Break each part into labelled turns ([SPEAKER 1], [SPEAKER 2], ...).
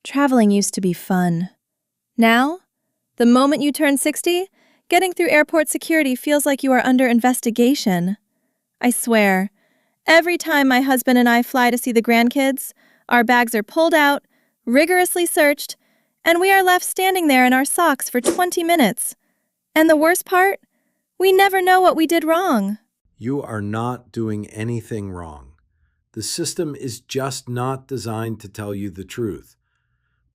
[SPEAKER 1] Traveling used to be fun. Now, the moment you turn 60, getting through airport security feels like you are under investigation. I swear, every time my husband and I fly to see the grandkids, our bags are pulled out, rigorously searched, and we are left standing there in our socks for 20 minutes. And the worst part? We never know what we did wrong.
[SPEAKER 2] You are not doing anything wrong. The system is just not designed to tell you the truth.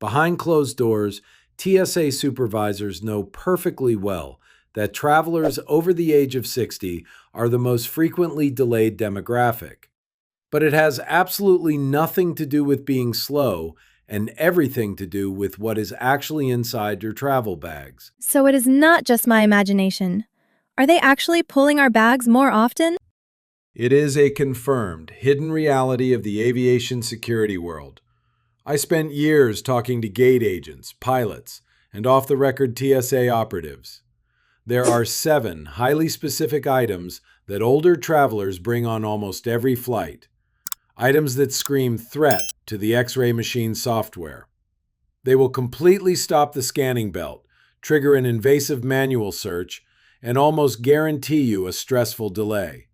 [SPEAKER 2] Behind closed doors, TSA supervisors know perfectly well that travelers over the age of 60 are the most frequently delayed demographic. But it has absolutely nothing to do with being slow and everything to do with what is actually inside your travel bags.
[SPEAKER 1] So it is not just my imagination. Are they actually pulling our bags more often?
[SPEAKER 2] It is a confirmed, hidden reality of the aviation security world. I spent years talking to gate agents, pilots, and off-the-record TSA operatives. There are 7 highly specific items that older travelers bring on almost every flight. Items that scream threat to the X-ray machine software. They will completely stop the scanning belt, trigger an invasive manual search, and almost guarantee you a stressful delay.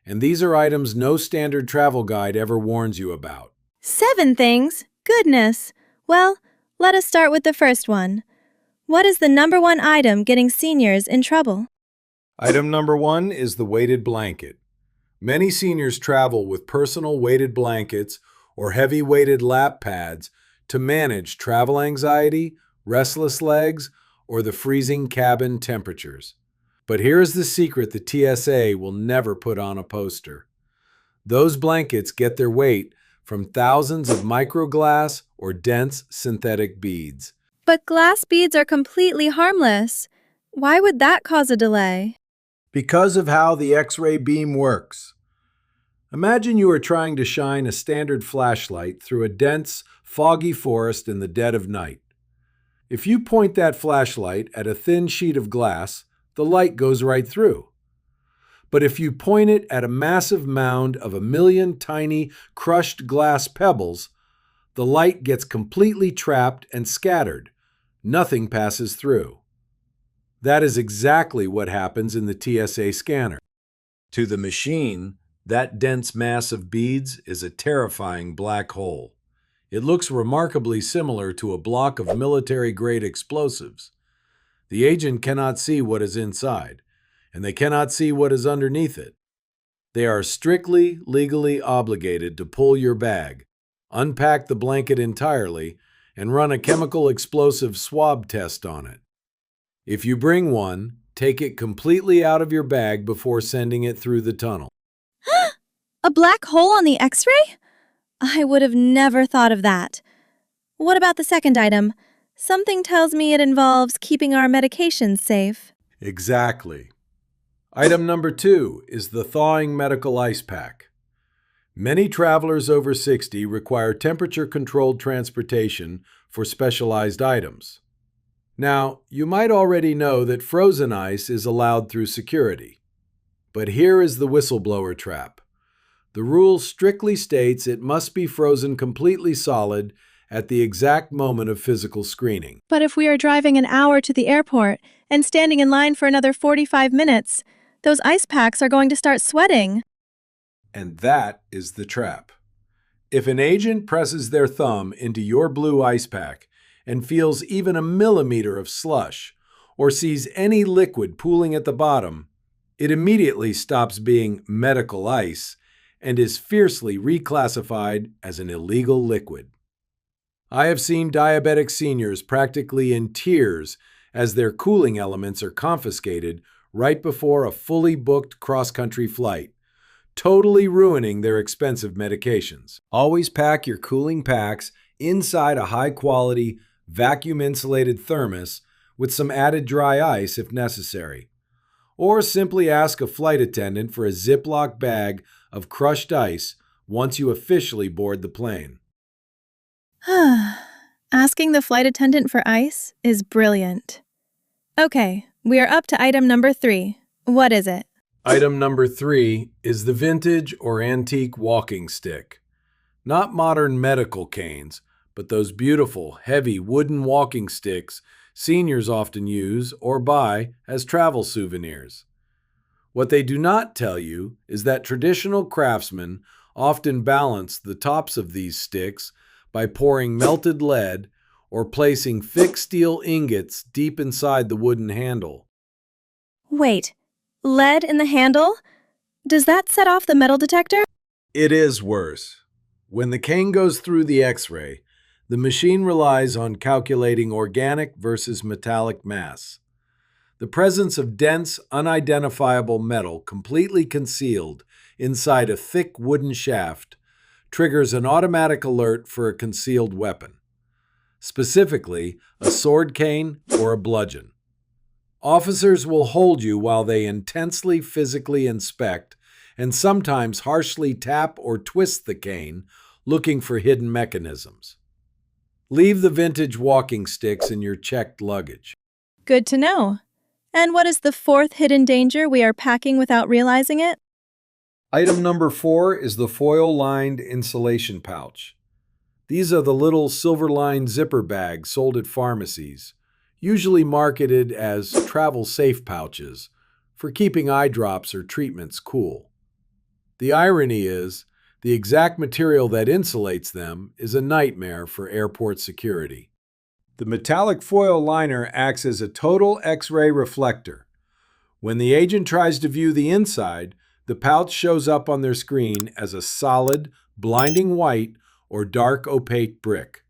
[SPEAKER 2] And these are items no standard travel guide ever warns you about.
[SPEAKER 1] 7 things? Goodness. Well, let us start with the first one. What is the number one item getting seniors in trouble?
[SPEAKER 2] Item number 1 is the weighted blanket. Many seniors travel with personal weighted blankets or heavy weighted lap pads to manage travel anxiety, restless legs, or the freezing cabin temperatures. But here's the secret the TSA will never put on a poster. Those blankets get their weight from thousands of microglass or dense synthetic beads.
[SPEAKER 1] But glass beads are completely harmless. Why would that cause a delay?
[SPEAKER 2] Because of how the X-ray beam works. Imagine you are trying to shine a standard flashlight through a dense, foggy forest in the dead of night. If you point that flashlight at a thin sheet of glass, the light goes right through. But if you point it at a massive mound of 1,000,000 tiny, crushed glass pebbles, the light gets completely trapped and scattered. Nothing passes through. That is exactly what happens in the TSA scanner. To the machine, that dense mass of beads is a terrifying black hole. It looks remarkably similar to a block of military-grade explosives. The agent cannot see what is inside, and they cannot see what is underneath it. They are strictly legally obligated to pull your bag, unpack the blanket entirely, and run a chemical explosive swab test on it. If you bring one, take it completely out of your bag before sending it through the tunnel.
[SPEAKER 1] A black hole on the X-ray? I would have never thought of that. What about the second item? Something tells me it involves keeping our medications safe.
[SPEAKER 2] Exactly. Item number 2 is the thawing medical ice pack. Many travelers over 60 require temperature-controlled transportation for specialized items. Now, you might already know that frozen ice is allowed through security. But here is the whistleblower trap. The rule strictly states it must be frozen completely solid at the exact moment of physical screening.
[SPEAKER 1] But if we are driving an hour to the airport and standing in line for another 45 minutes, those ice packs are going to start sweating.
[SPEAKER 2] And that is the trap. If an agent presses their thumb into your blue ice pack and feels even a millimeter of slush or sees any liquid pooling at the bottom, it immediately stops being medical ice and is fiercely reclassified as an illegal liquid. I have seen diabetic seniors practically in tears as their cooling elements are confiscated right before a fully booked cross-country flight, totally ruining their expensive medications. Always pack your cooling packs inside a high-quality, vacuum-insulated thermos with some added dry ice if necessary. Or simply ask a flight attendant for a Ziploc bag of crushed ice once you officially board the plane.
[SPEAKER 1] Asking the flight attendant for ice is brilliant. Okay, we are up to item number 3. What is it?
[SPEAKER 2] Item number 3 is the vintage or antique walking stick. Not modern medical canes, but those beautiful, heavy wooden walking sticks seniors often use or buy as travel souvenirs. What they do not tell you is that traditional craftsmen often balance the tops of these sticks by pouring melted lead or placing thick steel ingots deep inside the wooden handle.
[SPEAKER 1] Wait, lead in the handle? Does that set off the metal detector?
[SPEAKER 2] It is worse. When the cane goes through the X-ray, the machine relies on calculating organic versus metallic mass. The presence of dense, unidentifiable metal completely concealed inside a thick wooden shaft triggers an automatic alert for a concealed weapon, specifically a sword cane or a bludgeon. Officers will hold you while they intensely physically inspect and sometimes harshly tap or twist the cane, looking for hidden mechanisms. Leave the vintage walking sticks in your checked luggage.
[SPEAKER 1] Good to know. And what is the fourth hidden danger we are packing without realizing it?
[SPEAKER 2] Item number 4 is the foil-lined insulation pouch. These are the little silver-lined zipper bags sold at pharmacies, usually marketed as travel safe pouches for keeping eye drops or treatments cool. The irony is, the exact material that insulates them is a nightmare for airport security. The metallic foil liner acts as a total X-ray reflector. When the agent tries to view the inside, the pouch shows up on their screen as a solid, blinding white or dark opaque brick.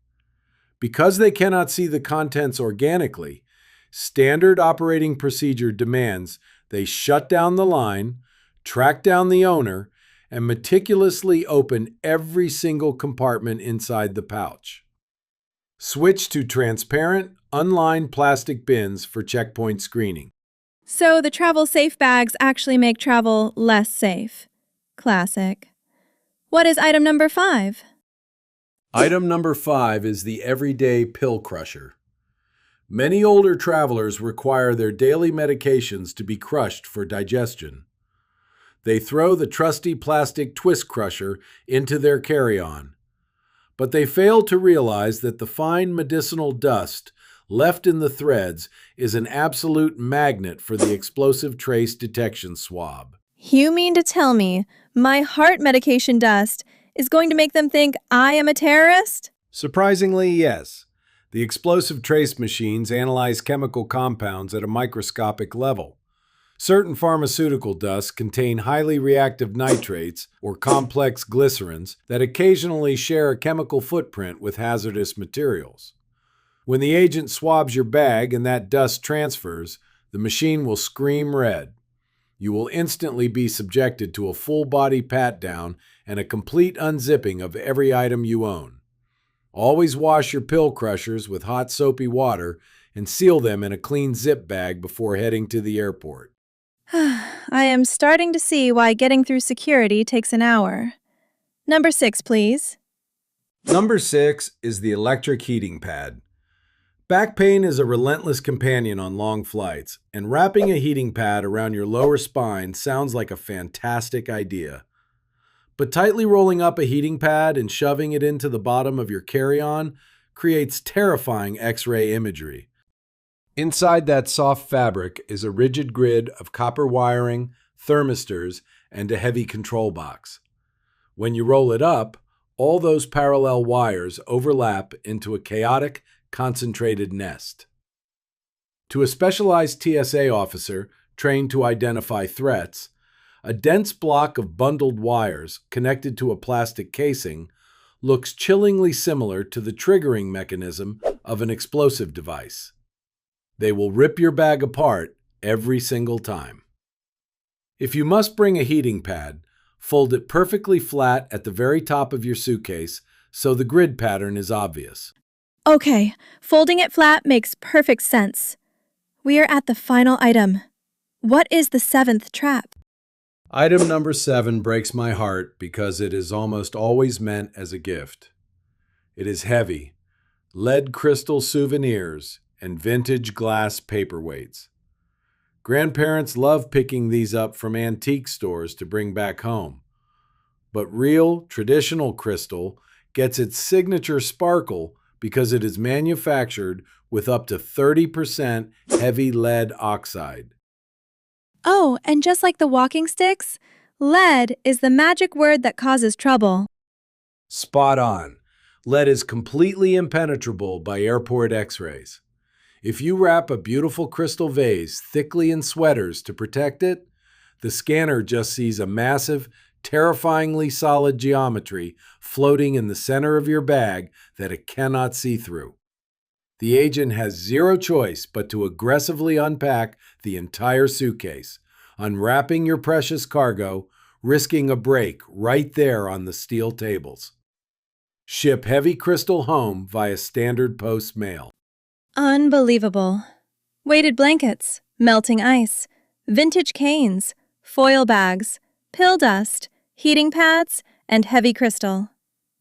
[SPEAKER 2] Because they cannot see the contents organically, standard operating procedure demands they shut down the line, track down the owner, and meticulously open every single compartment inside the pouch. Switch to transparent, unlined plastic bins for checkpoint screening.
[SPEAKER 1] So the travel safe bags actually make travel less safe. Classic. What is item number 5?
[SPEAKER 2] Item number 5 is the everyday pill crusher. Many older travelers require their daily medications to be crushed for digestion. They throw the trusty plastic twist crusher into their carry-on, but they fail to realize that the fine medicinal dust left in the threads is an absolute magnet for the explosive trace detection swab.
[SPEAKER 1] You mean to tell me my heart medication dust is going to make them think I am a terrorist?
[SPEAKER 2] Surprisingly, yes. The explosive trace machines analyze chemical compounds at a microscopic level. Certain pharmaceutical dusts contain highly reactive nitrates or complex glycerins that occasionally share a chemical footprint with hazardous materials. When the agent swabs your bag and that dust transfers, the machine will scream red. You will instantly be subjected to a full-body pat-down and a complete unzipping of every item you own. Always wash your pill crushers with hot soapy water and seal them in a clean zip bag before heading to the airport.
[SPEAKER 1] I am starting to see why getting through security takes an hour. Number 6, please.
[SPEAKER 2] Number 6 is the electric heating pad. Back pain is a relentless companion on long flights, and wrapping a heating pad around your lower spine sounds like a fantastic idea. But tightly rolling up a heating pad and shoving it into the bottom of your carry-on creates terrifying X-ray imagery. Inside that soft fabric is a rigid grid of copper wiring, thermistors, and a heavy control box. When you roll it up, all those parallel wires overlap into a chaotic, concentrated nest. To a specialized TSA officer trained to identify threats, a dense block of bundled wires connected to a plastic casing looks chillingly similar to the triggering mechanism of an explosive device. They will rip your bag apart every single time. If you must bring a heating pad, fold it perfectly flat at the very top of your suitcase so the grid pattern is obvious.
[SPEAKER 1] Okay, folding it flat makes perfect sense. We are at the final item. What is the 7th trap?
[SPEAKER 2] Item number 7 breaks my heart because it is almost always meant as a gift. It is heavy, lead crystal souvenirs, and vintage glass paperweights. Grandparents love picking these up from antique stores to bring back home. But real, traditional crystal gets its signature sparkle because it is manufactured with up to 30% heavy lead oxide.
[SPEAKER 1] Oh, and just like the walking sticks, lead is the magic word that causes trouble.
[SPEAKER 2] Spot on. Lead is completely impenetrable by airport X-rays. If you wrap a beautiful crystal vase thickly in sweaters to protect it, the scanner just sees a massive, terrifyingly solid geometry floating in the center of your bag that it cannot see through. The agent has zero choice but to aggressively unpack the entire suitcase, unwrapping your precious cargo, risking a break right there on the steel tables. Ship heavy crystal home via standard post mail.
[SPEAKER 1] Unbelievable. Weighted blankets, melting ice, vintage canes, foil bags, pill dust, heating pads, and heavy crystal.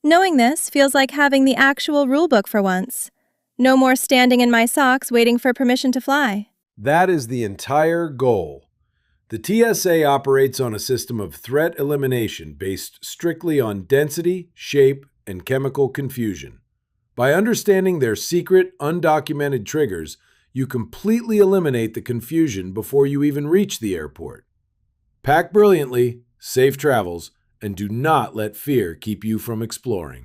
[SPEAKER 1] Knowing this feels like having the actual rulebook for once. No more standing in my socks waiting for permission to fly.
[SPEAKER 2] That is the entire goal. The TSA operates on a system of threat elimination based strictly on density, shape, and chemical confusion. By understanding their secret, undocumented triggers, you completely eliminate the confusion before you even reach the airport. Pack brilliantly, safe travels, and do not let fear keep you from exploring.